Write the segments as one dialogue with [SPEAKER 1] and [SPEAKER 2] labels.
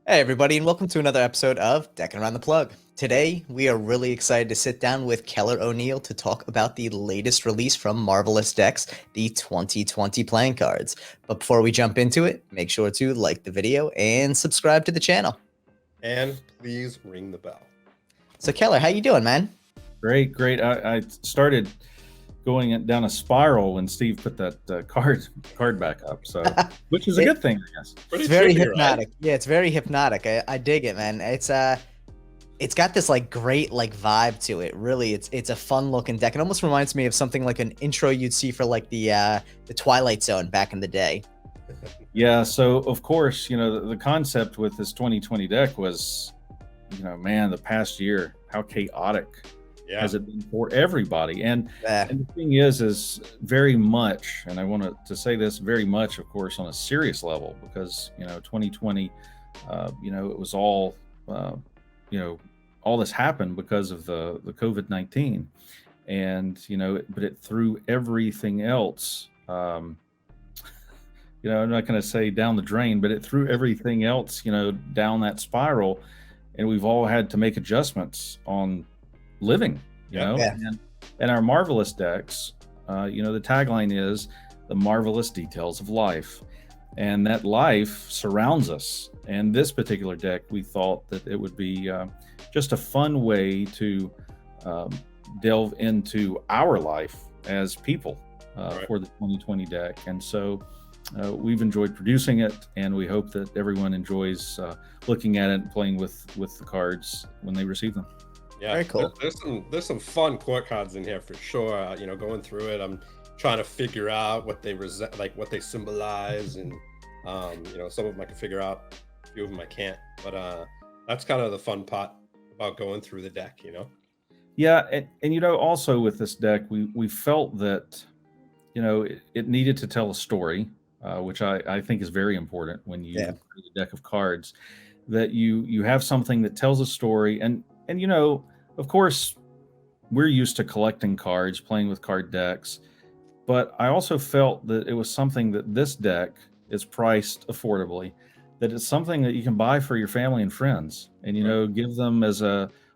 [SPEAKER 1] Hey everybody, and welcome to another episode of Deckin Around the Plug. Today, we are really excited to sit down with Kellar O'Neil to talk about the latest release from Marvelous Decks, the 2020 playing cards. But before we jump into it, make sure to like the video and subscribe to the channel.
[SPEAKER 2] And please ring the bell.
[SPEAKER 1] So Kellar, how you doing, man?
[SPEAKER 3] Great. I started going down a spiral when Steve put that card back up, so which is a good thing, I guess.
[SPEAKER 2] Pretty
[SPEAKER 1] It's very
[SPEAKER 2] trippy,
[SPEAKER 1] hypnotic.
[SPEAKER 2] right?
[SPEAKER 1] Yeah, it's very hypnotic. I dig it, man. It's got this like great like vibe to it. Really, it's a fun looking deck. It almost reminds me of something like an intro you'd see for like the Twilight Zone back in the day.
[SPEAKER 3] Yeah, so of course, the concept with this 2020 deck was, man, the past year, how chaotic
[SPEAKER 2] Yeah.
[SPEAKER 3] has it been for everybody? And
[SPEAKER 1] Yeah.
[SPEAKER 3] and the thing is very much, and I want to say this very much, of course, on a serious level, because 2020, it was all, all this happened because of the COVID-19, and but it threw everything else. I'm not going to say down the drain, but it threw everything else, down that spiral, and we've all had to make adjustments on living,
[SPEAKER 2] Yeah.
[SPEAKER 1] Yeah.
[SPEAKER 3] and our marvelous decks. The tagline is the marvelous details of life, and that life surrounds us. And this particular deck, we thought that it would be just a fun way to um, delve into our life as people
[SPEAKER 2] Right.
[SPEAKER 3] for the 2020 deck. And so we've enjoyed producing it, and we hope that everyone enjoys looking at it and playing with the cards when they receive them.
[SPEAKER 2] Yeah.
[SPEAKER 1] Very cool.
[SPEAKER 2] There's some fun court cards in here for sure. Going through it, I'm trying to figure out what they what they symbolize, and some of them I can figure out, a few of them I can't. But that's kind of the fun part about going through the deck.
[SPEAKER 3] Yeah, and also with this deck, we felt that it needed to tell a story, which I think is very important when you
[SPEAKER 1] Yeah.
[SPEAKER 3] create a deck of cards, that you have something that tells a story. And of course, we're used to collecting cards, playing with card decks, but I also felt that it was something that this deck is priced affordably, that it's something that you can buy for your family and friends, and give them as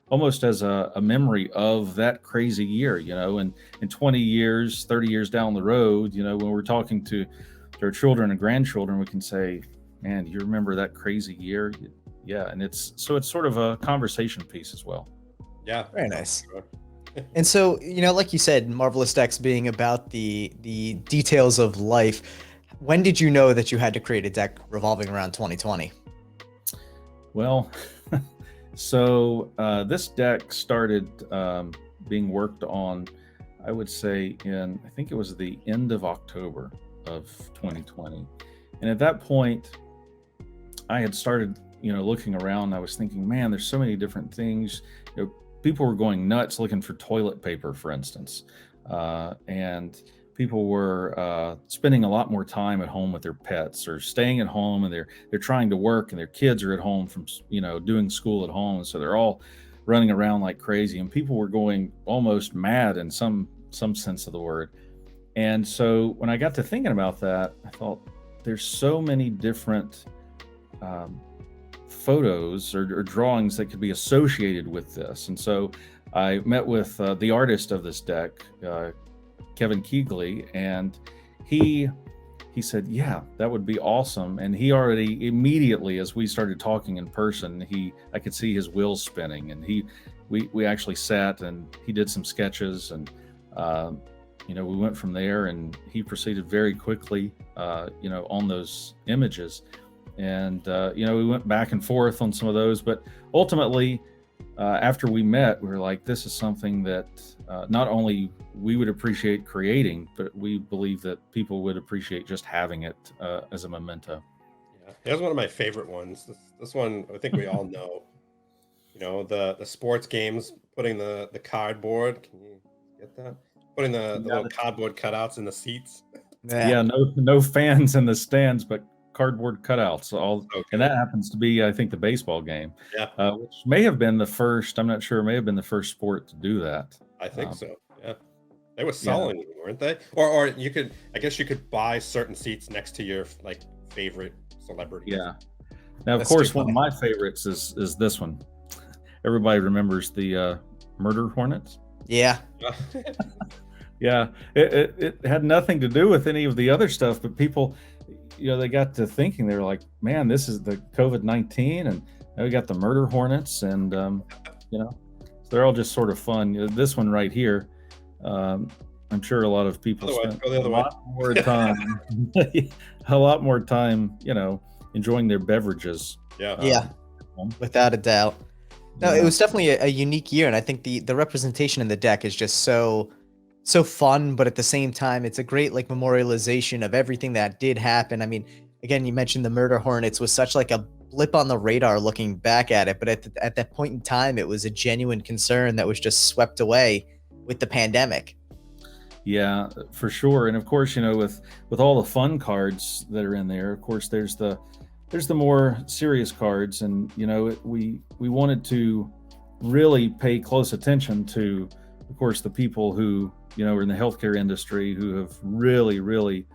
[SPEAKER 3] almost as a memory of that crazy year, and in 20 years, 30 years down the road, when we're talking to our children and grandchildren, we can say, man, you remember that crazy year? Yeah. And it's sort of a conversation piece as well.
[SPEAKER 2] Yeah.
[SPEAKER 1] Very nice.
[SPEAKER 2] Sure.
[SPEAKER 1] And so, like you said, Marvelous Decks being about the details of life. When did you know that you had to create a deck revolving around 2020?
[SPEAKER 3] Well, so this deck started being worked on, I would say, I think it was the end of October of 2020. And at that point, I had started, looking around. I was thinking, man, there's so many different things. People were going nuts looking for toilet paper, for instance. And people were spending a lot more time at home with their pets, or staying at home, and they're trying to work, and their kids are at home from doing school at home, so they're all running around like crazy, and people were going almost mad in some sense of the word. And so when I got to thinking about that, I thought, there's so many different photos or drawings that could be associated with this. And so I met with the artist of this deck, Kevin Keegley, and he said, yeah, that would be awesome. And he already immediately, as we started talking in person, I could see his wheels spinning, and we actually sat and he did some sketches, and we went from there, and he proceeded very quickly on those images. And we went back and forth on some of those, but ultimately after we met, we were like, this is something that not only we would appreciate creating, but we believe that people would appreciate just having it as a memento.
[SPEAKER 2] Yeah. Here's one of my favorite ones. This one, I think we all know. The sports games, putting the cardboard. Can you get that? Putting the little cardboard cutouts in the seats.
[SPEAKER 3] Yeah, no fans in the stands, but cardboard cutouts. And that happens to be, I think, the baseball game.
[SPEAKER 2] Yeah.
[SPEAKER 3] Which may have been the first. I'm not sure. May have been the first sport to do that.
[SPEAKER 2] I think so. Yeah. They were selling, weren't they? Or you could, I guess you could buy certain seats next to your like favorite celebrity.
[SPEAKER 3] Yeah. Now, of
[SPEAKER 1] That's
[SPEAKER 3] course,
[SPEAKER 1] too
[SPEAKER 3] one of
[SPEAKER 1] funny.
[SPEAKER 3] my favorites is this one. Everybody remembers the murder hornets.
[SPEAKER 1] Yeah.
[SPEAKER 3] Yeah, it had nothing to do with any of the other stuff, but people, they got to thinking. They were like, "Man, this is the COVID-19, and now we got the murder hornets, and so they're all just sort of fun." This one right here, um, I'm sure a lot of people
[SPEAKER 2] Other way,
[SPEAKER 3] spent
[SPEAKER 2] go the
[SPEAKER 3] a
[SPEAKER 2] other way.
[SPEAKER 3] lot more time, a lot more time, enjoying their beverages.
[SPEAKER 2] Yeah.
[SPEAKER 1] Yeah.
[SPEAKER 3] At home.
[SPEAKER 1] Without a doubt. No, it
[SPEAKER 3] Yeah.
[SPEAKER 1] was definitely a unique year, and I think the representation in the deck is just so fun, but at the same time, it's a great like memorialization of everything that did happen. I mean, again, you mentioned the murder hornets was such like a blip on the radar looking back at it, but at that point in time, it was a genuine concern that was just swept away with the pandemic.
[SPEAKER 3] Yeah, for sure. And of course, with all the fun cards that are in there, of course, there's the more serious cards, and we wanted to really pay close attention to, of course, the people who are in the healthcare industry who have really, really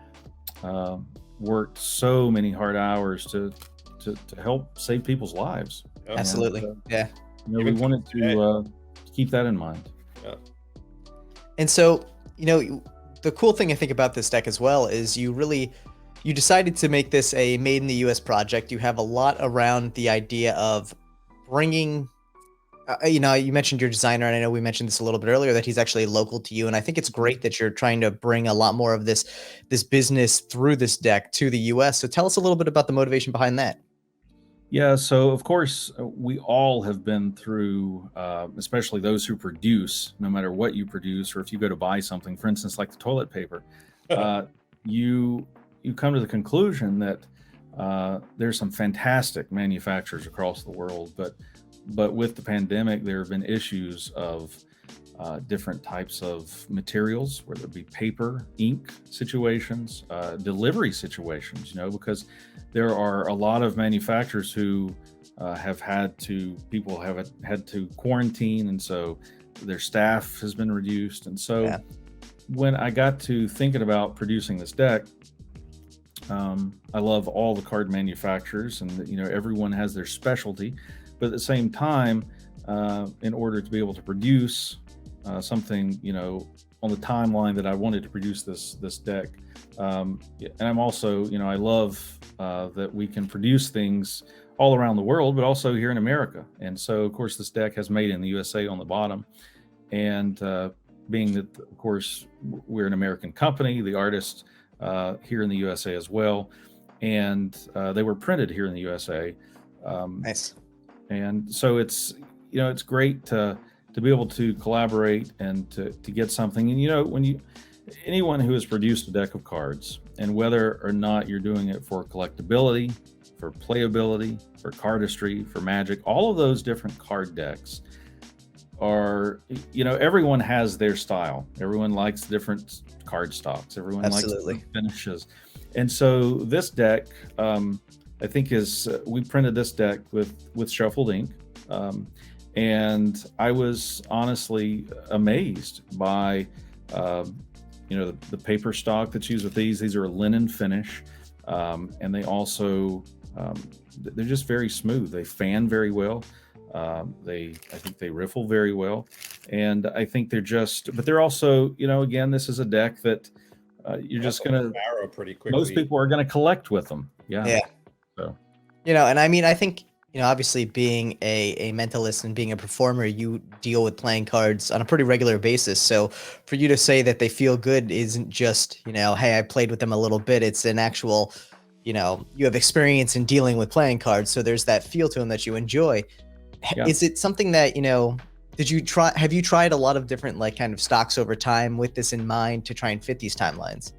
[SPEAKER 3] worked so many hard hours to help save people's lives.
[SPEAKER 2] Yeah.
[SPEAKER 1] Absolutely.
[SPEAKER 3] And,
[SPEAKER 1] Yeah.
[SPEAKER 3] we
[SPEAKER 2] Even
[SPEAKER 3] wanted
[SPEAKER 2] today.
[SPEAKER 3] to keep that in mind.
[SPEAKER 2] Yeah.
[SPEAKER 1] And so, the cool thing I think about this deck as well is you decided to make this a made in the US project. You have a lot around the idea of bringing, you mentioned your designer, and I know we mentioned this a little bit earlier that he's actually local to you. And I think it's great that you're trying to bring a lot more of this business through this deck to the US. So tell us a little bit about the motivation behind that.
[SPEAKER 3] Yeah, so of course, we all have been through, especially those who produce, no matter what you produce, or if you go to buy something, for instance, like the toilet paper, you come to the conclusion that there's some fantastic manufacturers across the world, but with the pandemic, there have been issues of different types of materials, whether it be paper, ink situations, delivery situations, because there are a lot of manufacturers who people have had to quarantine, and so their staff has been reduced. And so
[SPEAKER 1] Yeah.
[SPEAKER 3] when I got to thinking about producing this deck, I love all the card manufacturers, and everyone has their specialty, but at the same time, in order to be able to produce something, on the timeline that I wanted to produce this deck. And I'm also, I love that we can produce things all around the world, but also here in America. And so, of course, this deck has made in the USA on the bottom. And being that, of course, we're an American company, the artists here in the USA as well. And they were printed here in the USA.
[SPEAKER 1] Nice.
[SPEAKER 3] And so it's great to be able to collaborate and to get something. And anyone who has produced a deck of cards, and whether or not you're doing it for collectability, for playability, for cardistry, for magic, all of those different card decks are, everyone has their style. Everyone likes different card stocks. Everyone
[SPEAKER 1] Absolutely.
[SPEAKER 3] likes different finishes. And so this deck, I think we printed this deck with shuffled ink. And I was honestly amazed by, the paper stock that's used with these. These are a linen finish, and they also, they're just very smooth. They fan very well. I think they riffle very well, and I think but they're also, again, this is a deck that you're just gonna
[SPEAKER 2] narrow pretty quickly.
[SPEAKER 3] most people are gonna collect with them. Yeah.
[SPEAKER 1] Yeah.
[SPEAKER 3] So.
[SPEAKER 1] And I mean, I think, obviously being a mentalist and being a performer, you deal with playing cards on a pretty regular basis. So for you to say that they feel good isn't just, hey, I played with them a little bit. It's an actual, you have experience in dealing with playing cards. So there's that feel to them that you enjoy.
[SPEAKER 3] Yeah.
[SPEAKER 1] Is it something that, have you tried a lot of different like kind of stocks over time with this in mind to try and fit these timelines?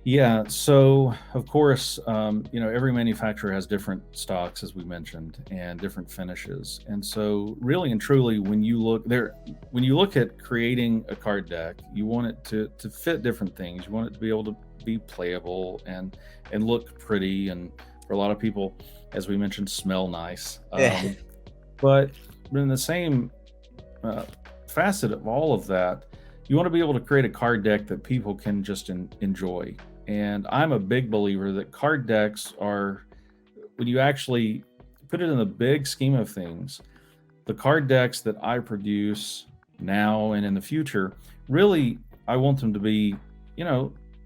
[SPEAKER 3] Yeah, so of course, every manufacturer has different stocks, as we mentioned, and different finishes. And so really and truly, when you look at creating a card deck, you want it to fit different things. You want it to be able to be playable and look pretty. And for a lot of people, as we mentioned, smell nice.
[SPEAKER 1] Yeah.
[SPEAKER 3] But in the same facet of all of that, you want to be able to create a card deck that people can just enjoy. And I'm a big believer that card decks are, when you actually put it in the big scheme of things, the card decks that I produce now and in the future, really, I want them to be,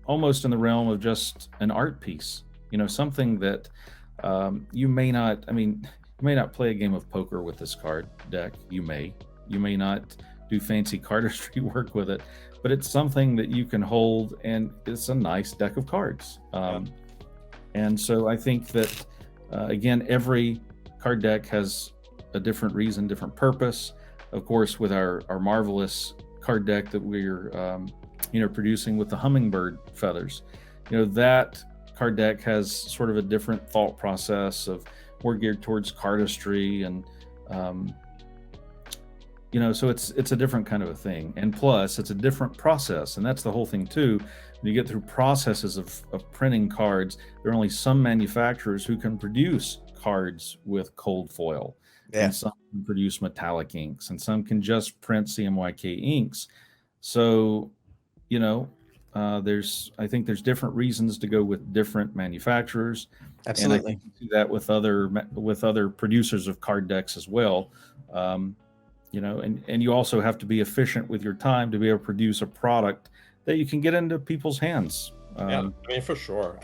[SPEAKER 3] almost in the realm of just an art piece, something that you may not, you may not play a game of poker with this card deck. You may not do fancy cardistry work with it, but it's something that you can hold, and it's a nice deck of cards. And so I think that, again, every card deck has a different reason, different purpose. Of course, with our marvelous card deck that we're, producing with the hummingbird feathers, that card deck has sort of a different thought process of more geared towards cardistry, and so it's a different kind of a thing. And plus, it's a different process, and that's the whole thing too. When you get through processes of printing cards, there are only some manufacturers who can produce cards with cold foil, and some can produce metallic inks, and some can just print CMYK inks. So, I think there's different reasons to go with different manufacturers.
[SPEAKER 1] Absolutely.
[SPEAKER 3] And I think you see that with other producers of card decks as well. And you also have to be efficient with your time to be able to produce a product that you can get into people's hands.
[SPEAKER 2] For sure.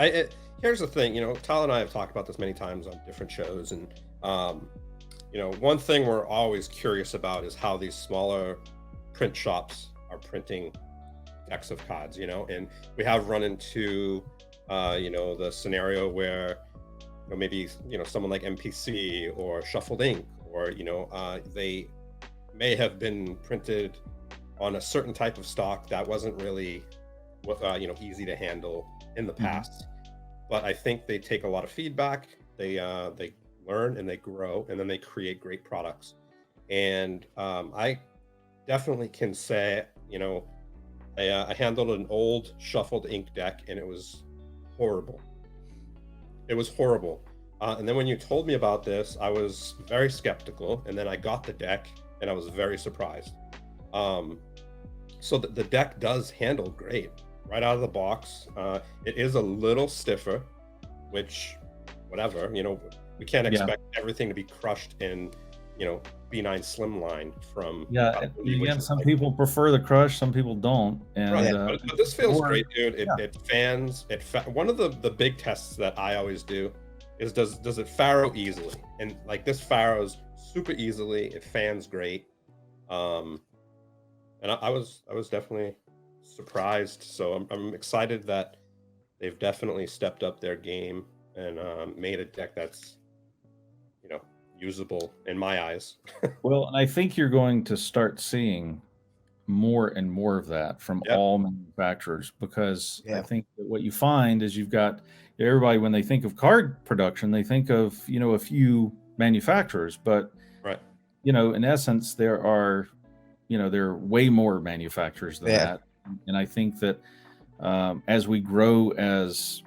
[SPEAKER 2] Here's the thing, Tal and I have talked about this many times on different shows, and one thing we're always curious about is how these smaller print shops are printing decks of cards, and we have run into the scenario where maybe someone like MPC or Shuffled Ink, or they may have been printed on a certain type of stock that wasn't really easy to handle in the past. But I think they take a lot of feedback, they learn and they grow, and then they create great products. And I definitely can say, I handled an old Shuffled Ink deck, and it was horrible. It was horrible. And then when you told me about this, I was very skeptical, and then I got the deck, and I was very surprised. So the deck does handle great right out of the box. It is a little stiffer, which, whatever, we can't expect everything to be crushed in, B9 slimline from.
[SPEAKER 3] Again, some people prefer the crush, some people don't. And
[SPEAKER 2] right. But this feels great, dude. It fans. One of the big tests that I always do is does it farrow easily? And like, this farrows super easily. It fans great. And I was definitely surprised. So I'm excited that they've definitely stepped up their game and made a deck that's usable in my eyes.
[SPEAKER 3] Well, and I think you're going to start seeing more and more of that from all manufacturers, because I think that what you find is you've got everybody, when they think of card production, they think of a few manufacturers, but in essence there are way more manufacturers than that. And I think that as we grow as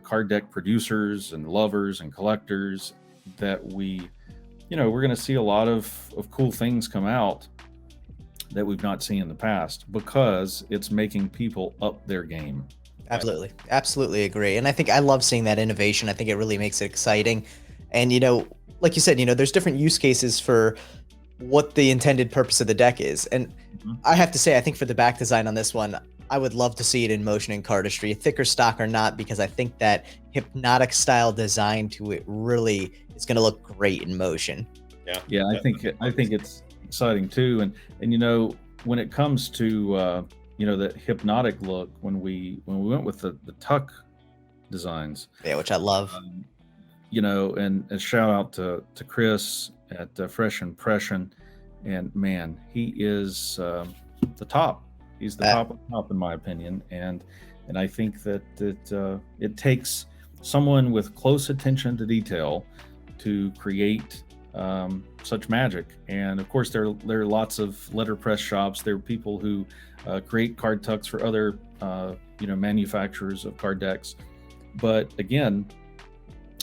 [SPEAKER 3] card deck producers and lovers and collectors, that we're going to see a lot of cool things come out that we've not seen in the past, because it's making people up their game.
[SPEAKER 1] Absolutely agree. And I think I love seeing that innovation. I think it really makes it exciting. And like you said, there's different use cases for what the intended purpose of the deck is. And I have to say, I think for the back design on this one, I would love to see it in motion and cardistry, thicker stock or not, because I think that hypnotic style design to it really is going to look great in motion.
[SPEAKER 3] I think it's exciting too. And when it comes to that hypnotic look, when we went with the tuck designs,
[SPEAKER 1] which I love,
[SPEAKER 3] and a shout out to Chris at Fresh Impression, and man, he is the top. He's the top of the top, in my opinion. And I think that it takes someone with close attention to detail to create such magic. And of course, there are lots of letterpress shops. There are people who create card tucks for other manufacturers of card decks. But again,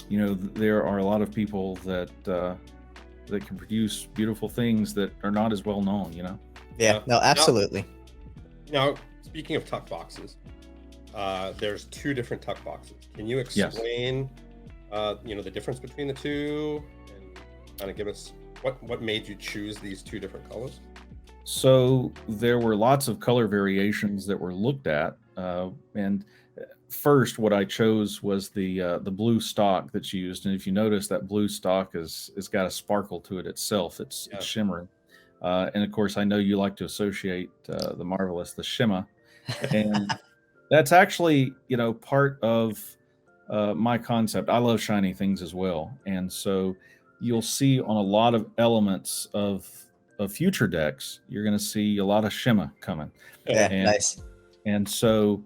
[SPEAKER 3] there are a lot of people that can produce beautiful things that are not as well known.
[SPEAKER 1] No, absolutely.
[SPEAKER 2] Now, speaking of tuck boxes, there's two different tuck boxes. Can you explain the difference between the two, and kind of give us what made you choose these two different colors?
[SPEAKER 3] So there were lots of color variations that were looked at, and first, what I chose was the blue stock that's used. And if you notice, that blue stock is got a sparkle to it itself. It's
[SPEAKER 2] Yeah.
[SPEAKER 3] shimmering, and of course, I know you like to associate the marvelous, the shimmer, and that's actually part of my concept. I love shiny things as well, and so you'll see on a lot of elements of future decks, you're going to see a lot of shimmer coming,
[SPEAKER 1] Yeah,
[SPEAKER 3] and
[SPEAKER 1] nice.
[SPEAKER 3] and so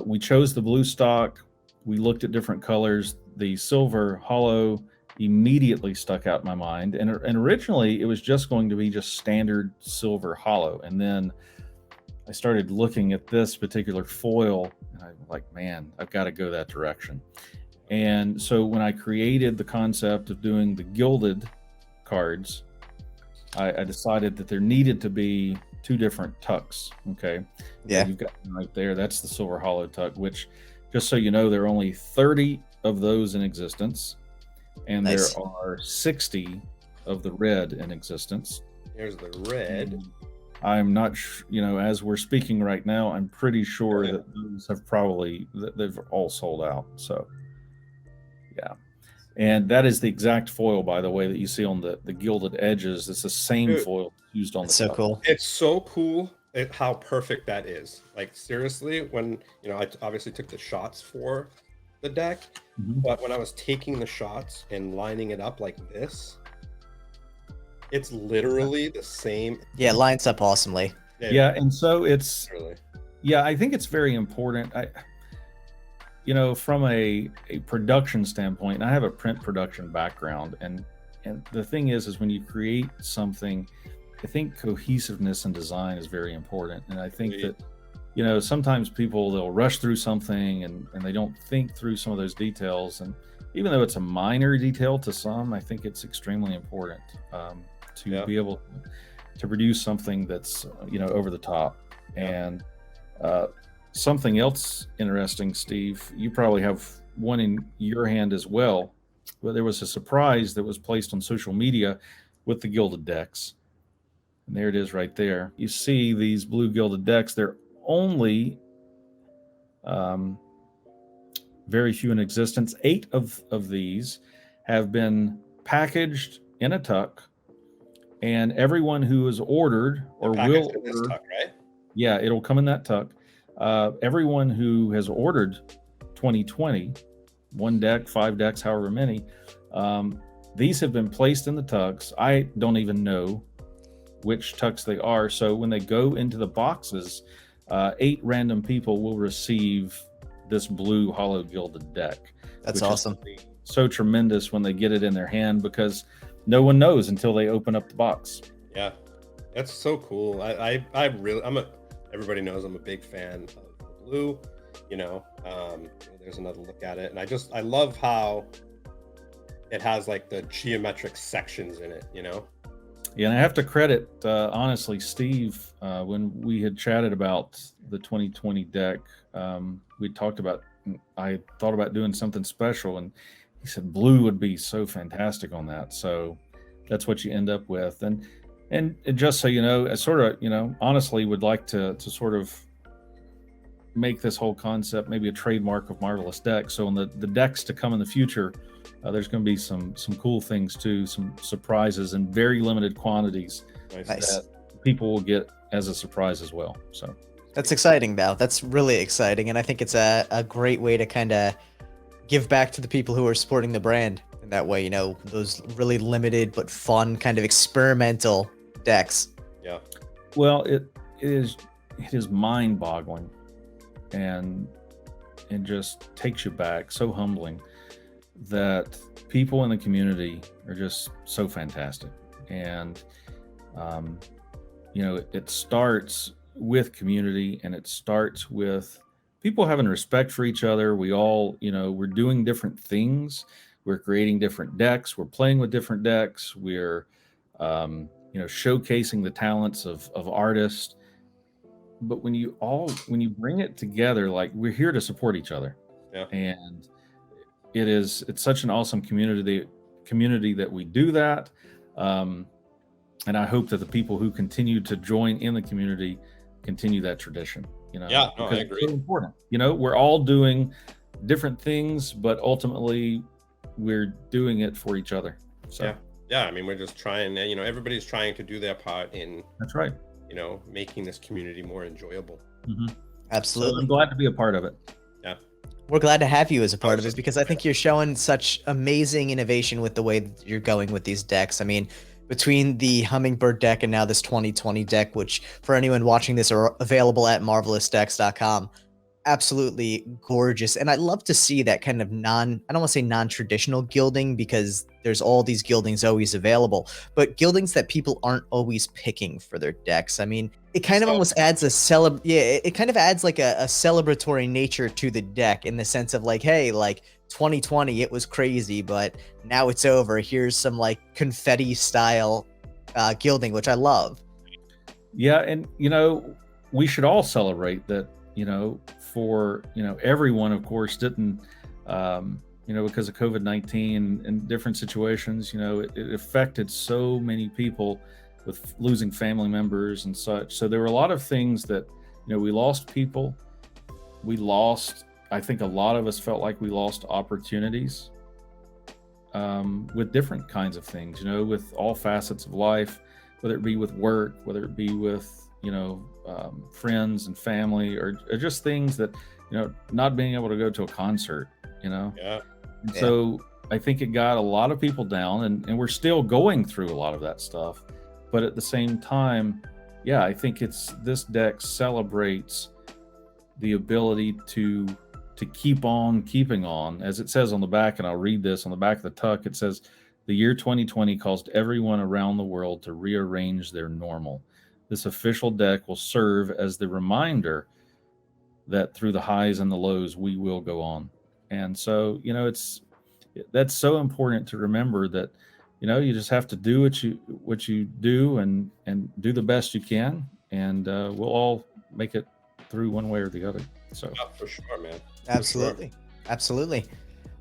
[SPEAKER 3] we chose the blue stock. We looked at different colors. The silver hollow immediately stuck out in my mind, and originally it was just going to be just standard silver hollow, and then I started looking at this particular foil, and I'm like, man, I've got to go that direction. And so when I created the concept of doing the gilded cards, I decided that there needed to be two different tucks. Okay.
[SPEAKER 1] Yeah.
[SPEAKER 3] You've got one right there. That's the silver hollow tuck, which, just so you know, there are only 30 of those in existence, and
[SPEAKER 1] Nice.
[SPEAKER 3] there are 60 of the red in existence.
[SPEAKER 2] Here's the red.
[SPEAKER 3] I'm not, as we're speaking right now, I'm pretty sure that those have they've all sold out. So, yeah. And that is the exact foil, by the way, that you see on the gilded edges. It's the same
[SPEAKER 2] Dude,
[SPEAKER 3] foil used on
[SPEAKER 1] That's
[SPEAKER 3] the
[SPEAKER 1] so
[SPEAKER 3] top.
[SPEAKER 1] cool.
[SPEAKER 2] It's so cool how perfect that is. Like, seriously, when I obviously took the shots for the deck,
[SPEAKER 3] Mhm.
[SPEAKER 2] but when I was taking the shots and lining it up like this, it's literally the same.
[SPEAKER 1] Yeah, it lines up awesomely.
[SPEAKER 3] Yeah, and so it's
[SPEAKER 2] Literally.
[SPEAKER 3] yeah, I think it's very important. From a production standpoint, and I have a print production background, and the thing is when you create something, I think cohesiveness and design is very important. And I think
[SPEAKER 2] Agreed.
[SPEAKER 3] that sometimes they'll rush through something and they don't think through some of those details. And even though it's a minor detail to some, I think it's extremely important to
[SPEAKER 2] Yeah.
[SPEAKER 3] be able to produce something that's over the top.
[SPEAKER 2] Yeah.
[SPEAKER 3] And something else interesting, Steve, you probably have one in your hand as well. But there was a surprise that was placed on social media with the gilded decks. And there it is right there. You see these blue gilded decks. They're only very few in existence. 8 of these have been packaged in a tuck, and everyone who is ordered or will
[SPEAKER 2] Packaged in this
[SPEAKER 3] order,
[SPEAKER 2] tuck, right?
[SPEAKER 3] yeah, it'll come in that tuck. Everyone who has ordered 2020, 1 deck, 5 decks, however many, these have been placed in the tucks. I don't even know which tucks they are. So when they go into the boxes, 8 random people will receive this blue hollow gilded deck.
[SPEAKER 1] That's
[SPEAKER 3] which is
[SPEAKER 1] awesome.
[SPEAKER 3] so tremendous when they get it in their hand, because no one knows until they open up the box.
[SPEAKER 2] Yeah, that's so cool. Everybody knows I'm a big fan of the blue. There's another look at it, and I love how it has like the geometric sections in it.
[SPEAKER 3] Yeah, and I have to credit, honestly, Steve, when we had chatted about the 2020 deck, I thought about doing something special, and he said blue would be so fantastic on that. So that's what you end up with. And just so you know, I sort of, honestly would like to sort of make this whole concept maybe a trademark of Marvelous Decks. So in the decks to come in the future, there's going to be some cool things too, some surprises in very limited quantities
[SPEAKER 2] Nice.
[SPEAKER 3] that people will get as a surprise as well. So
[SPEAKER 1] That's exciting, Val. That's really exciting, and I think it's a great way to kind of give back to the people who are supporting the brand. And that way, those really limited but fun kind of experimental decks.
[SPEAKER 2] Yeah.
[SPEAKER 3] well, it is mind-boggling, and it just takes you back, so humbling that people in the community are just so fantastic. And it starts with community, and it starts with people having respect for each other. We all, we're doing different things. We're creating different decks. We're playing with different decks. We're showcasing the talents of artists. But when you bring it together, like, we're here to support each other.
[SPEAKER 2] Yeah.
[SPEAKER 3] And it's such an awesome community that we do that. And I hope that the people who continue to join in the community continue that tradition,
[SPEAKER 2] Yeah, no, I agree.
[SPEAKER 3] It's so important. We're all doing different things, but ultimately we're doing it for each other. So
[SPEAKER 2] yeah. I mean, we're just trying, everybody's trying to do their part in,
[SPEAKER 3] that's right.
[SPEAKER 2] Making this community more enjoyable.
[SPEAKER 3] Mm-hmm.
[SPEAKER 1] Absolutely.
[SPEAKER 3] So I'm glad to be a part of it.
[SPEAKER 2] Yeah.
[SPEAKER 1] We're glad to have you as a part of it because I think you're showing such amazing innovation with the way that you're going with these decks. I mean, between the Hummingbird deck and now this 2020 deck, which for anyone watching this are available at marvelousdecks.com, absolutely gorgeous. And I love to see that kind of I don't want to say non-traditional gilding because there's all these gildings always available, but gildings that people aren't always picking for their decks. I mean, it kind of almost adds it kind of adds like a celebratory nature to the deck in the sense of like, hey, like 2020, it was crazy, but now it's over. Here's some like confetti style gilding, which I love.
[SPEAKER 3] Yeah. And, we should all celebrate that, for, everyone, of course, didn't, because of COVID-19 and different situations, it affected so many people with losing family members and such. So there were a lot of things that, we lost people. I think a lot of us felt like we lost opportunities with different kinds of things, with all facets of life, whether it be with work, whether it be with, friends and family, or just things that, not being able to go to a concert,
[SPEAKER 2] Yeah.
[SPEAKER 3] And so I think it got a lot of people down, and we're still going through a lot of that stuff. But at the same time, I think this deck celebrates the ability to keep on keeping on. As it says on the back, and I'll read this on the back of the tuck, it says, "The year 2020 caused everyone around the world to rearrange their normal. This official deck will serve as the reminder that through the highs and the lows, we will go on." And so, that's so important to remember that, you just have to do what you do and do the best you can. And we'll all make it through one way or the other. So
[SPEAKER 2] Yeah, for sure, man.
[SPEAKER 1] Absolutely. Absolutely.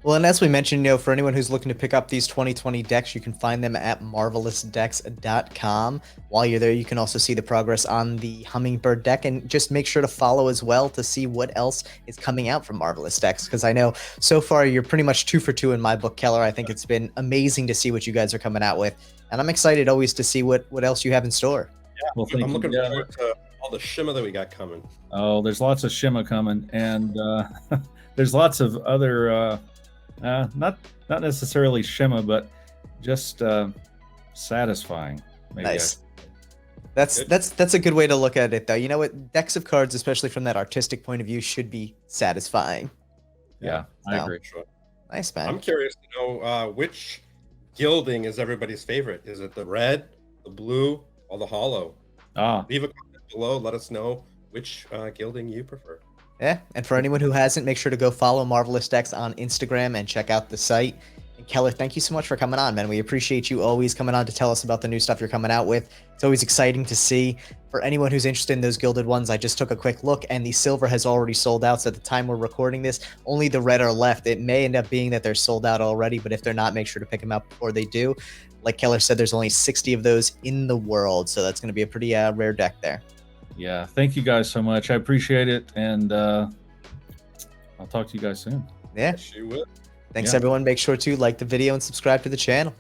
[SPEAKER 1] Well, and as we mentioned, for anyone who's looking to pick up these 2020 decks, you can find them at marvelousdecks.com. While you're there, you can also see the progress on the Hummingbird deck, and just make sure to follow as well to see what else is coming out from Marvelous Decks, because I know so far you're pretty much 2 for 2 in my book, Kellar. I think it's been amazing to see what you guys are coming out with, and I'm excited always to see what else you have in store.
[SPEAKER 2] Yeah, well, I'm looking forward to all the shimmer that we got coming.
[SPEAKER 3] Oh, there's lots of shimmer coming, and there's lots of other not necessarily shimmer, but just satisfying. Maybe.
[SPEAKER 1] Nice. That's a good way to look at it, though. You know what? Decks of cards, especially from that artistic point of view, should be satisfying.
[SPEAKER 3] Yeah, I agree.
[SPEAKER 2] Sure.
[SPEAKER 1] Nice, man.
[SPEAKER 2] I'm curious to know which gilding is everybody's favorite. Is it the red, the blue, or the hollow? Leave a comment below. Let us know which gilding you prefer.
[SPEAKER 1] Yeah, and for anyone who hasn't, make sure to go follow Marvelous Decks on Instagram and check out the site. And Kellar, thank you so much for coming on, man. We appreciate you always coming on to tell us about the new stuff you're coming out with. It's always exciting to see. For anyone who's interested in those gilded ones, I just took a quick look, and the silver has already sold out. So at the time we're recording this, only the red are left. It may end up being that they're sold out already, but if they're not, make sure to pick them up before they do. Like Kellar said, there's only 60 of those in the world, so that's going to be a pretty rare deck there.
[SPEAKER 3] Yeah, thank you guys so much. I appreciate it, and I'll talk to you guys soon.
[SPEAKER 1] Yeah.
[SPEAKER 2] She will.
[SPEAKER 1] Thanks, everyone. Make sure to like the video and subscribe to the channel.